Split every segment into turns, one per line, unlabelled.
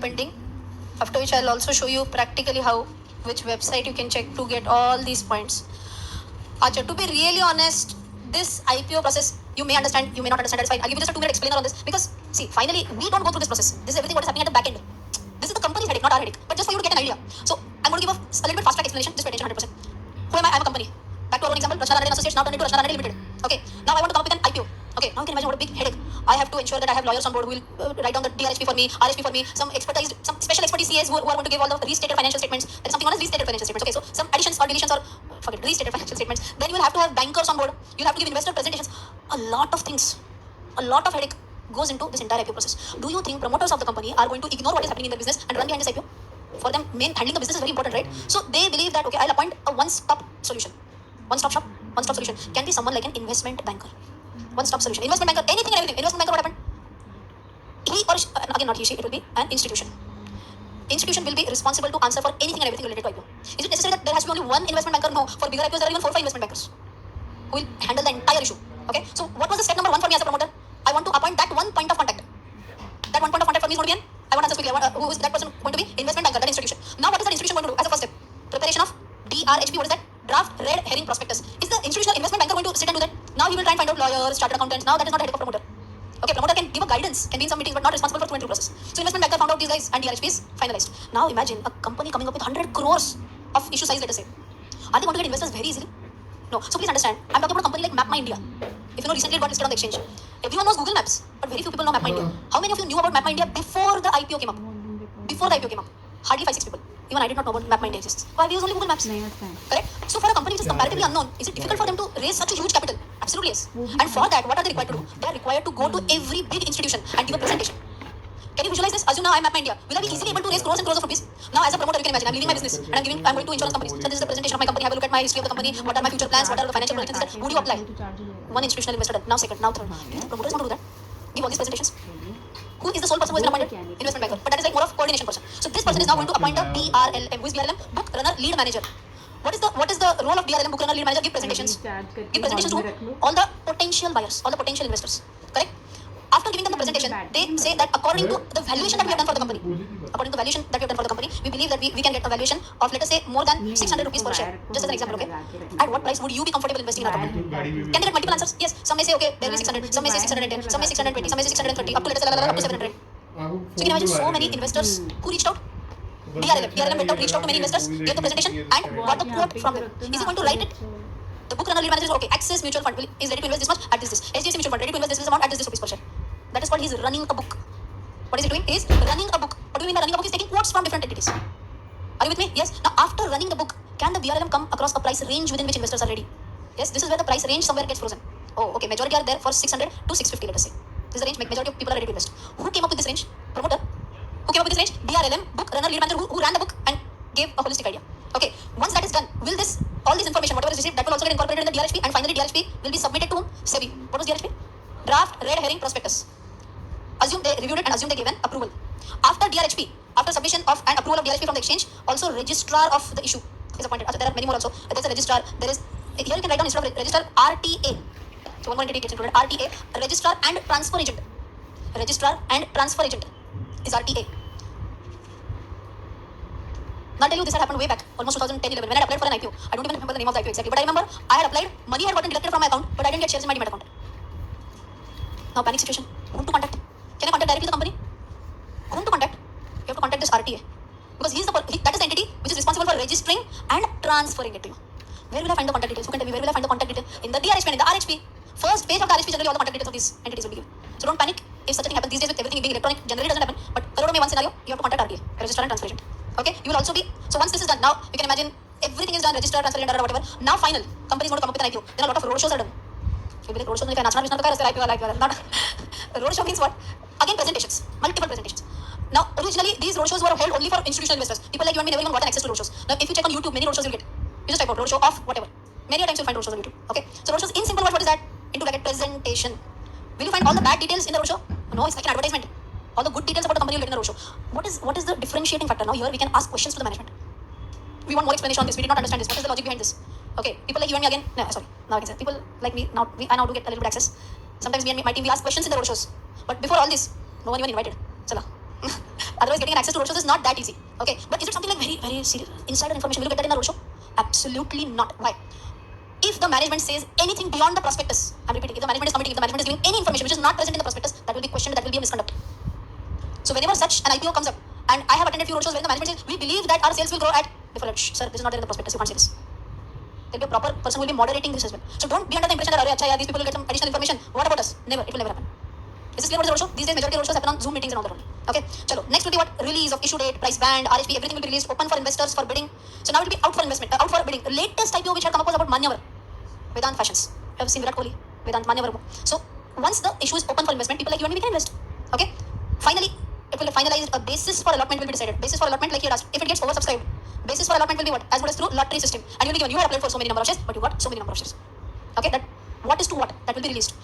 pending, after which I'll also show you practically which website you can check to get all these points. Acha, to be really honest, this IPO process, you may understand, you may not understand, that's fine. I'll give you just a 2-minute explainer on this because, see, finally, we don't go through this process. This is everything what is happening at the back end. This is the company's headache, not our headache. But just for you to get an idea. So, I'm going to give a little bit fast track explanation, just pay attention 100%. Who am I? I'm a company. Back to our own example, Rachna Ranade Associates, now turned into Rachna Ranade Limited. Okay, now I want to come up with an IPO. Okay, now you can imagine what a big headache. I have to ensure that I have lawyers on board who will write down the DRHP for me, RHP for me, some special expertise CAs who are going to give all the restated financial statements. There is something known as restated financial statements. Okay, so some additions or deletions or forget restated financial statements. Then you will have to have bankers on board. You'll have to give investor presentations. A lot of things, a lot of headache goes into this entire IPO process. Do you think promoters of the company are going to ignore what is happening in their business and run behind this IPO? For them, handling the business is very important, right? So they believe that, okay, I'll appoint a one-stop solution. One-stop shop, one-stop solution. Can be someone like an investment banker. One-stop solution. Investment banker, anything and everything. Investment banker, what happened? He or she, again not he, she, it will be an institution. Institution will be responsible to answer for anything and everything related to IPO. Is it necessary that there has to be only one investment banker? No. For bigger IPOs, there are even 4 or 5 investment bankers who will handle the entire issue. Okay? So what was the step number 1 for me as a promoter? I want to appoint that one point of contact. That one point of contact for me is going to be I want to answer quickly. Who is that person going to be? Investment banker, that institution. Now what is that institution going to do as a first step? Preparation of DRHP, what is that? Draft Red Herring Prospectus. Is the institutional investment banker going to sit and do that? Now he will try and find out lawyers, chartered accountants. Now that is not the headache of promoter. Okay, promoter can give a guidance, can be in some meetings, but not responsible for through process. So investment banker found out these guys and DRHP is finalized. Now imagine a company coming up with 100 crores of issue size, let us say. Are they going to get investors very easily? No. So please understand, I'm talking about a company like Map My India. If you know, recently it got listed on the exchange. Everyone knows Google Maps, but very few people know Map My India. How many of you knew about Map My India before the IPO came up? Before the IPO came up. Hardly 5-6 people. Even I did not know about Map My India exists. Why we use only Google Maps? Correct? So for a company which is comparatively unknown, is it difficult for them to raise such a huge capital? Absolutely yes. And for that, what are they required to do? They are required to go to every big institution and give a presentation. Can you visualize this? Assume now I'm Map My India. Will I be easily able to raise crores and crores of rupees? Now as a promoter, you can imagine, I'm leaving my business and I'm going to insurance companies. So this is the presentation of my company. Have a look at my history of the company. What are my future plans? What are the financial projections? Who do you apply? One institutional investor done. Now second, now third. Do the promoters want to do that? Give all these presentations. Who is the sole person who has been appointed? Investment banker. But that is like more of coordination person. So this person is now going to appoint a BRLM. Who is BRLM? Book runner lead manager. What is the role of BRLM book runner lead manager? Give presentations. Give presentations to all the potential buyers, all the potential investors. Correct? After giving them the presentation, they say that according to the valuation that we have done for the company, according to the valuation that we have done for the company, we believe that we can get a valuation of, let us say, more than 600 rupees per share. Just as an example, okay? At what price would you be comfortable investing in our company? Can they get multiple answers? Yes. Some may say, okay, there will be 600, some may say 610, some may 620, some may say 630, up to, let us say, up to 700. So you can imagine so many investors who reached out. DRLM went out, reached out to many investors, gave the presentation, and got the quote from them. Is he going to write it? The book runner lead manager is okay. Axis Mutual Fund is ready to invest this much at this. HDFC Mutual Fund ready to invest this amount at this rupees per share. That is called he's running a book. What is he doing? He is running a book. What do you mean by running a book? He's taking quotes from different entities. Are you with me? Yes. Now after running the book, can the BRLM come across a price range within which investors are ready? Yes. This is where the price range somewhere gets frozen. Oh, okay. Majority are there for 600 to 650. Let us say. This is the range. Majority of people are ready to invest. Who came up with this range? Promoter. Who came up with this range? BRLM book runner lead manager who ran the book and gave a holistic idea. Okay. Once that is done, will this all this information, whatever is received, that will also get incorporated in the DRHP, and finally DRHP will be submitted to whom? SEBI. What was DRHP? Draft Red Herring Prospectus. Assume they reviewed it and assume they gave an approval. After DRHP, after submission of an approval of DRHP from the exchange, also registrar of the issue is appointed. So there are many more also. There is a registrar. There is here you can write down instead of registrar RTA. So one more entity gets included. RTA, registrar and transfer agent. Registrar and transfer agent is RTA. Now I'll tell you, this had happened way back, almost 2010-11, when I applied for an IPO. I don't even remember the name of the IPO exactly, but I remember I had applied, money had gotten deducted from my account, but I didn't get shares in my demat account. Now panic situation. Whom to contact? Can I contact directly the company? Whom to contact? You have to contact this RTA. Because that is the entity which is responsible for registering and transferring it to you. Where will I find the contact details? Who can tell me where will I find the contact detail? In the DRHP and in the RHP. First page of the RHP, generally all the contact details of these entities will be given. So don't panic if such a thing happens. These days with everything being electronic, generally doesn't happen. But may one scenario, you have to contact RTA, registrar and transfer agent. Okay? You will also be, so once this is done, now you can imagine everything is done, register, transfer agent, or whatever. Now final, company is going to come up with an IPO. Then a lot of road shows are done. You'll be like, road shows, not road show means what? Again, presentations, multiple presentations. Now, originally, these roadshows were held only for institutional investors. People like you and me never even got access to roadshows. Now, if you check on YouTube, many roadshows you'll get. You just type out roadshow of whatever. Many times you'll find roadshows on YouTube. Okay? So, roadshows in simple words, what is that? Into bracket presentation. Will you find all the bad details in the roadshow? No, it's like an advertisement. All the good details about the company you'll get in the roadshow. What is the differentiating factor? Now, here we can ask questions to the management. We want more explanation on this. We did not understand this. What is the logic behind this? Okay, people like you and me again. No, sorry. Now I can say people like me. I now do get a little bit access. Sometimes me and my team we ask questions in the roadshows. But before all this, no one even invited. Chala. Otherwise, getting an access to roadshows is not that easy. Okay, but is it something like very, very serious insider information? Will you get that in a roadshow? Absolutely not. Why? If the management says anything beyond the prospectus, I'm repeating, if the management is committing, if the management is giving any information which is not present in the prospectus, that will be questioned, that will be a misconduct. So whenever such an IPO comes up, and I have attended few roadshows where the management says, we believe that our sales will grow at, sir, this is not there in the prospectus, you can't say this. There will be a proper person who will be moderating this as well. So don't be under the impression that, these people will get some additional information. What about us? Never, it will never happen. Is this clear what is roadshow? These days majority roadshows happen on Zoom meetings and all that only. Okay, chalo. Next will be what? Release of issue date, price band, RHP, everything will be released, open for investors for bidding. So now it will be out for investment, out for bidding. Latest IPO which had come up was about Manyavar, Vedant Fashions. You have seen Virat Kohli, Vedant Manyavar. So once the issue is open for investment, people like you and me can invest. Okay. Finally, it will be finalized. A basis for allotment will be decided. Basis for allotment, like you had asked, if it gets oversubscribed, basis for allotment will be what? As good as through lottery system. And you will be given. You had applied for so many number of shares, but you got so many number of shares. Okay. That what is to what? That will be released.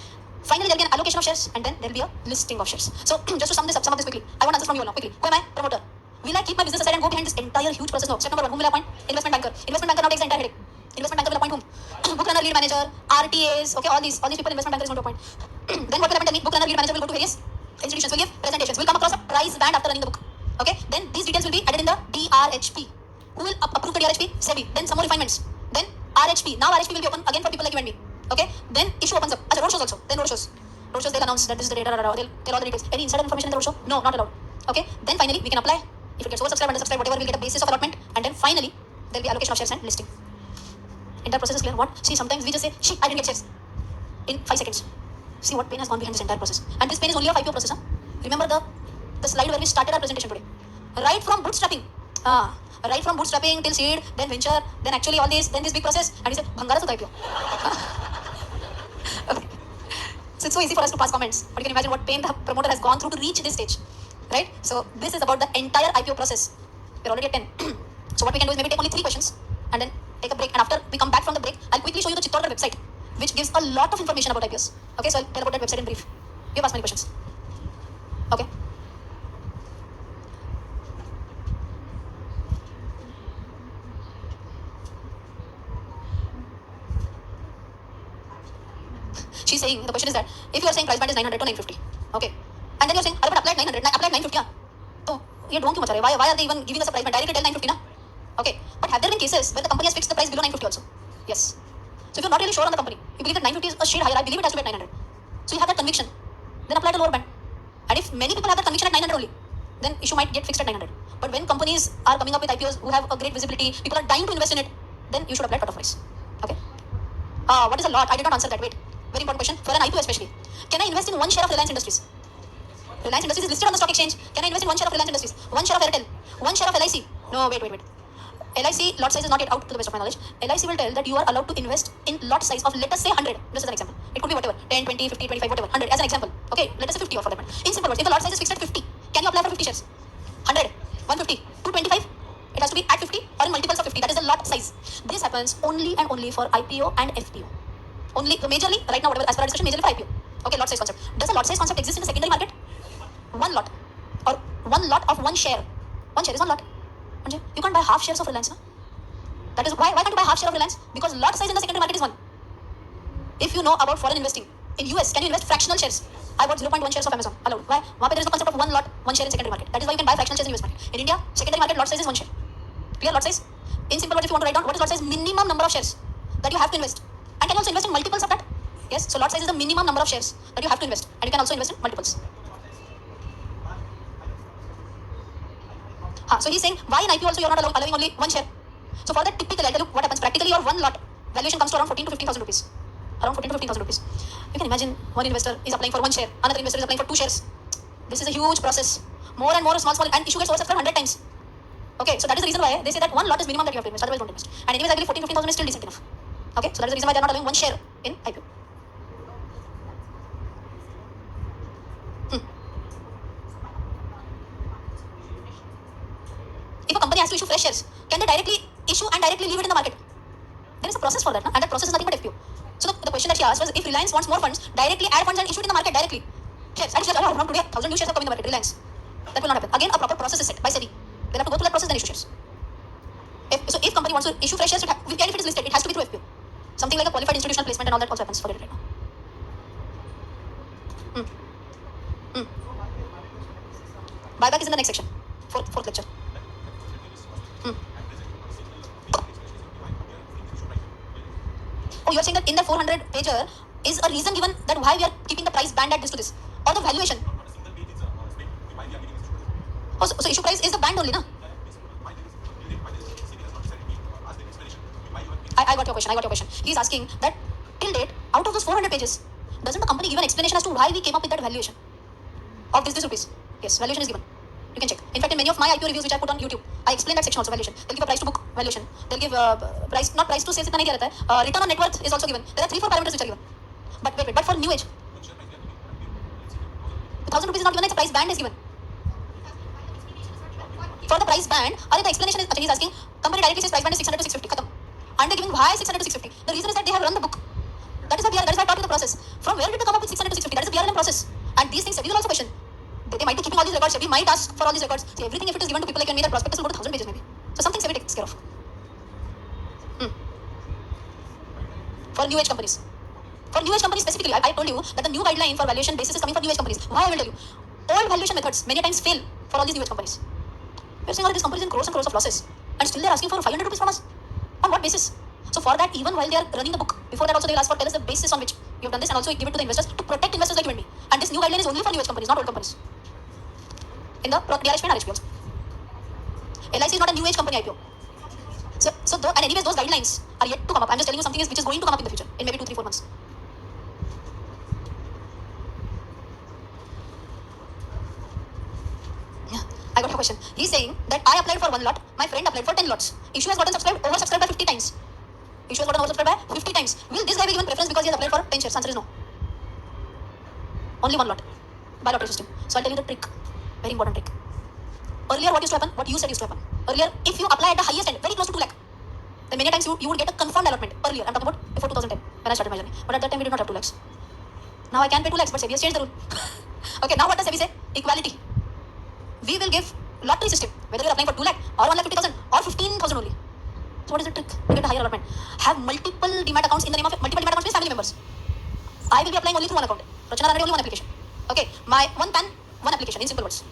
Finally, there will be an allocation of shares, and then there will be a listing of shares. So, just to sum this up, sum up this quickly. I want answers from you all now, quickly. Who am I? Promoter. Will I keep my business aside and go behind this entire huge process? No. Step number one, whom will I appoint? Investment banker. Investment banker now takes the entire headache. Investment banker will appoint whom? Book runner, lead manager, RTAs, okay, all these people investment banker is going to appoint. Then what will happen? Tell me. Book runner, lead manager will go to various institutions, will give presentations, will come across a price band after running the book. Okay, then these details will be added in the DRHP. Who will approve the DRHP? SEBI. Then some more refinements. Then RHP. Now RHP will be open again for people like you and me. Okay, then issue opens up. Road shows also. Then road shows. Roadshows, they'll announce that this is the data, they'll tell all the details. Any insider information in the roadshow? No, not allowed. Okay, then finally we can apply. If it gets oversubscribed, undersubscribed, whatever, we'll get a basis of allotment, and then finally there'll be allocation of shares and listing. Entire process is clear. What? See, sometimes we just say, shit, I didn't get shares in 5 seconds. See what pain has gone behind this entire process. And this pain is only a IPO process. Huh? Remember the slide where we started our presentation today. Right from bootstrapping. Right from bootstrapping till seed, then venture, then actually all this, then this big process, and we said, Bhangara Sudha IPO. Okay. So it's so easy for us to pass comments, but you can imagine what pain the promoter has gone through to reach this stage, right? So this is about the entire IPO process. We're already at 10. So what we can do is maybe take only 3 questions and then take a break. And after we come back from the break, I'll quickly show you the Chittorgarh website, which gives a lot of information about IPOs. Okay, so I'll tell about that website in brief. You've asked many questions. Okay. She's saying, the question is that, if you are saying price band is 900 to 950, okay, and then you're saying, but applied 900, applied 950, so, ये ढोंग क्यों मचा रहे? Why are they even giving us a price band? Directly tell 950 na? Okay, but have there been cases where the company has fixed the price below 950 also? Yes. So if you're not really sure on the company, you believe that 950 is a shade higher, I believe it has to be at 900. So you have that conviction, then apply the lower band. And if many people have that conviction at 900 only, then issue might get fixed at 900. But when companies are coming up with IPOs who have a great visibility, people are dying to invest in it, then you should apply cut-off price. Okay. What is a lot? I did not answer that. Wait. Very important question for an IPO especially. Can I invest in one share of Reliance Industries? Reliance Industries is listed on the stock exchange. Can I invest in one share of Reliance Industries? One share of Airtel? One share of LIC? No, wait. LIC lot size is not yet out to the best of my knowledge. LIC will tell that you are allowed to invest in lot size of, let us say 100. Just as an example. It could be whatever. 10, 20, 50, 25, whatever. 100 as an example. Okay, let us say 50 or for that matter. In simple words, if the lot size is fixed at 50, can you apply for 50 shares? 100, 150, 225? It has to be at 50 or in multiples of 50. That is the lot size. This happens only and only for IPO and FPO. Only, majorly, right now, whatever, as per our discussion, majorly for IPO. Okay, lot size concept. Does a lot size concept exist in the secondary market? One lot. Or one lot of one share. One share is one lot. You can't buy half shares of Reliance, no? That is why can't you buy half share of Reliance? Because lot size in the secondary market is one. If you know about foreign investing, in US, can you invest fractional shares? I bought 0.1 shares of Amazon. Allowed. Why? There is no concept of one lot, one share in secondary market. That is why you can buy fractional shares in US market. In India, secondary market lot size is one share. Clear lot size? In simple words, if you want to write down what is lot size, minimum number of shares that you have to invest. And can you also invest in multiples of that? Yes, so lot size is the minimum number of shares that you have to invest, and you can also invest in multiples. So he's saying, why in IPO also you are not allowing only one share? So for that, typically, I'll tell you what happens. Practically, your one lot valuation comes to around 14 to 15,000 rupees. Around 14 to 15,000 rupees. You can imagine one investor is applying for one share, another investor is applying for 2 shares. This is a huge process. More and more small, and issue gets oversubscribed 100 times. Okay, so that is the reason why they say that one lot is minimum that you have to invest, otherwise don't invest. And anyways, I believe 14, 15,000 is still decent enough. Okay, so that is the reason why they are not allowing one share in IPO. If a company has to issue fresh shares, can they directly issue and directly leave it in the market? There is a process for that, and that process is nothing but FPO. So the question that she asked was, if Reliance wants more funds, directly add funds and issue it in the market directly. Shares, and shares, from today, 1,000 new shares have come in the market, Reliance. That will not happen. Again, a proper process is set by SEBI. They'll have to go through that process, then issue shares. If company wants to issue fresh shares, if it is listed, it has to be through FPO. Something like a qualified institutional placement and all that also happens. Forget it right now. Buyback is in the next section. fourth lecture. Oh, you're saying that in the 400 pager is a reason given that why we are keeping the price band at this to this, or the valuation. Oh, so issue price is the band only, na? I got your question. He is asking that till date, out of those 400 pages, doesn't the company give an explanation as to why we came up with that valuation of this rupees? Yes, valuation is given. You can check. In fact, in many of my IPO reviews which I put on YouTube, I explain that section also, valuation. They'll give a price to book valuation. They'll give price, not price to sales, itna nahi diya rehta hai. Return on net worth is also given. There are 3-4 parameters which are given. But wait, but for new age, 1000 rupees is not given, it's a price band is given. For the price band, the explanation is, he's asking, company directly says price band is 600 to 650, khatam. And they're giving why 600 to 650. The reason is that they have run the book. That is why I taught you the process. From where did they come up with 600 to 650? That is the BRLM process. And these things, SEBI will also question. They might be keeping all these records. SEBI might ask for all these records. See, everything, if it is given to people like me, that prospectus will go to 1000 pages maybe. So something SEBI takes care of. For new age companies. For new age companies specifically, I told you that the new guideline for valuation basis is coming for new age companies. Why I will tell you. Old valuation methods many times fail for all these new age companies. We are seeing all these companies in crores and crores of losses. And still they are asking for 500 rupees from us. On what basis? So for that, even while they are running the book, before that also they will ask for, tell us the basis on which you have done this, and also give it to the investors to protect investors like you and me. And this new guideline is only for new age companies, not old companies. In the DRHP and RHP also. LIC is not a new age company IPO. And anyways, those guidelines are yet to come up. I'm just telling you something which is going to come up in the future, in maybe 2, 3, 4 months. Yeah, I got your question. He's saying that I applied for 1 lot, my friend applied for 10 lots. Issue has gotten oversubscribed by 50 times. Issue has gotten oversubscribed by 50 times. Will this guy be given preference because he has applied for 10 shares? Answer is no. Only 1 lot by lottery system. So I'll tell you the trick. Very important trick. Earlier, what used to happen? What you said used to happen. Earlier, if you apply at the highest end, very close to 2 lakh, then many times you would get a confirmed allotment. Earlier, I'm talking about before 2010, when I started my journey. But at that time, we did not have 2 lakhs. Now I can pay 2 lakhs, but SEBI has changed the rule. Okay, now what does SEBI say? Equality. We will give lottery system, whether you're applying for 2 lakh or 1,50,000 or 15,000 only. So what is the trick to get a higher allotment? Have multiple demat accounts in the name of multiple demat accounts means family members. I will be applying only through 1 account. Rachana Ranade only 1 application. Okay, my 1 PAN, 1 application in simple words.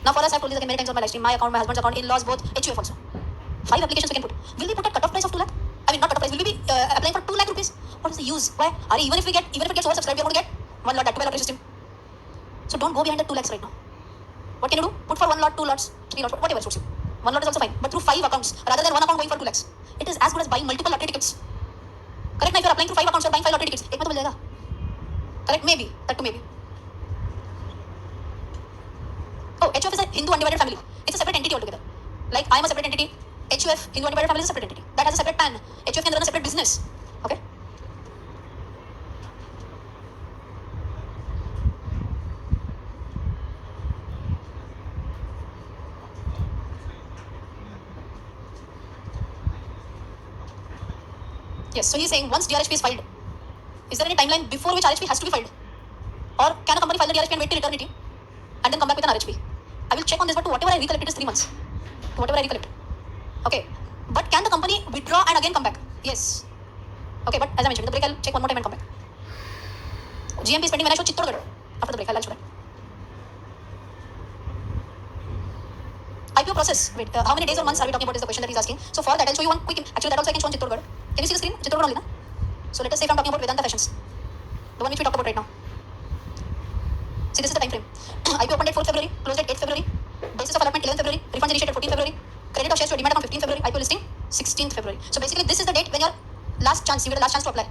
Now for us, I've told this again many times on my live stream. My account, my husband's account, in-laws, both, HUF also. 5 applications we can put. Will we put a cut-off price of 2 lakh? I mean, not cut-off price. Will we be applying for 2 lakh rupees? What is the use? Why? Even if it gets oversubscribed, we are going to get 1 lot, that 2 lottery system. So don't go behind the 2 lakhs right now. What can you do? Put for 1 lot, 2 lots, 3 lots, whatever suits you. 1 lot is also fine, but through 5 accounts rather than 1 account going for 2 lakhs. It is as good as buying multiple lottery tickets. Correct? Now if you are applying through 5 accounts, you are buying 5 lottery tickets. एक में तो मिल जाएगा. Correct? Maybe. That too maybe. Oh, HUF is a Hindu undivided family. It's a separate entity altogether. Like I am a separate entity. HUF, Hindu undivided family, is a separate entity. That has a separate PAN. HUF can run a separate business. Okay? Yes, so he's saying once DRHP is filed, is there any timeline before which RHP has to be filed? Or can a company file the DRHP and wait till eternity and then come back with an RHP? I will check on this, but to whatever I recollect, it is 3 months. To whatever I recollect. Okay. But can the company withdraw and again come back? Yes. Okay, but as I mentioned, in the break I'll check one more time and come back. GMP is pending when I show Chittorgarh. After the break, I'll show that. IPO process. Wait, how many days or months are we talking about is the question that he's asking. So for that, I'll show you one quick. Actually, that also I can show on Chittorgarh. Can you see the screen? Chittorgarh only, na? So let us say if I'm talking about Vedanta Fashions. The one which we talked about right now. See, this is the time frame. IPO opened at 4th February, closed at 8th February. Basis of allotment 11th February. Refunds initiated 14th February. Credit of shares to a demat account 15th February. IPO listing 16th February. So basically, this is the date when your last chance, you get a last chance to apply.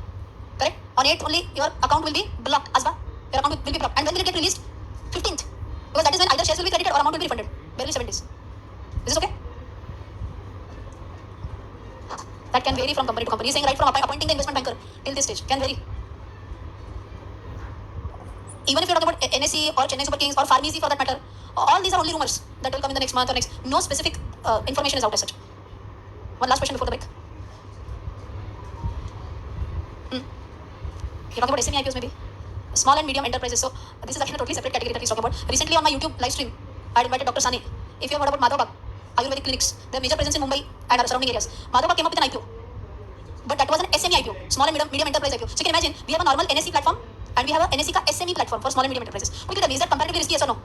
Correct? On 8th only, your account will be blocked. Asba, your account will be blocked. And when will it get released? 15th. Because that is when either shares will be credited or amount will be refunded. Barely 7 days. Is this okay? That can vary from company to company. He's saying right from appointing the investment banker till this stage. Can vary. Even if you're talking about NSE or Chennai Super Kings or Pharmacy for that matter, all these are only rumors that will come in the next month or next. No specific information is out as such. One last question before the break. You're talking about SME IPOs maybe? Small and medium enterprises. So this is actually a totally separate category that he's talking about. Recently on my YouTube live stream, I had invited Dr. Sani. If you have heard about Madhavbag, Ayurvedic clinics, they have major presence in Mumbai and surrounding areas. Madhavbag came up with an IPO. But that was an SME IPO, small and medium enterprise IPO. So you can imagine, we have a normal NSE platform and we have a NSE ka SME platform for small and medium enterprises. Okay, tell me, is that comparatively risky, yes or no?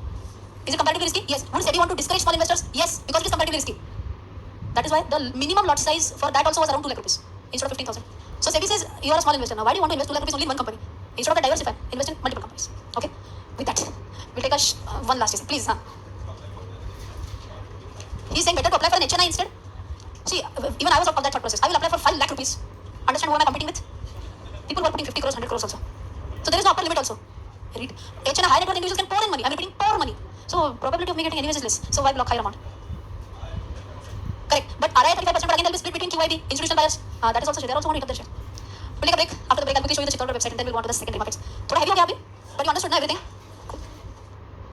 Is it comparatively risky? Yes. Would SEBI want to discourage small investors? Yes, because it is comparatively risky. That is why the minimum lot size for that also was around 2 lakh rupees instead of 15,000. So SEBI says you are a small investor now. Why do you want to invest 2 lakh rupees only in one company instead of diversify, invest in multiple companies? Okay. With that, we'll take one last essay, please. He's saying better to apply for an HNI instead. See, even I was of that thought process. I will apply for 5 lakh rupees. Understand who am I competing with? People who are putting 50 crores, 100 crores also. So there is no upper limit also. Read. HNI high net worth individuals can pour in money. I'm repeating pour money. So probability of me getting anyways is less. So why block higher amount? Correct. But RI 35%, but again they'll be split between QIB, institutional buyers. That is also share. They also want to hit up their share. We'll take a break. After the break, I'll quickly show you the Chitraura website and then we'll go on to the secondary markets. थोड़ा heavy हो गया अभी, but you understood ना everything.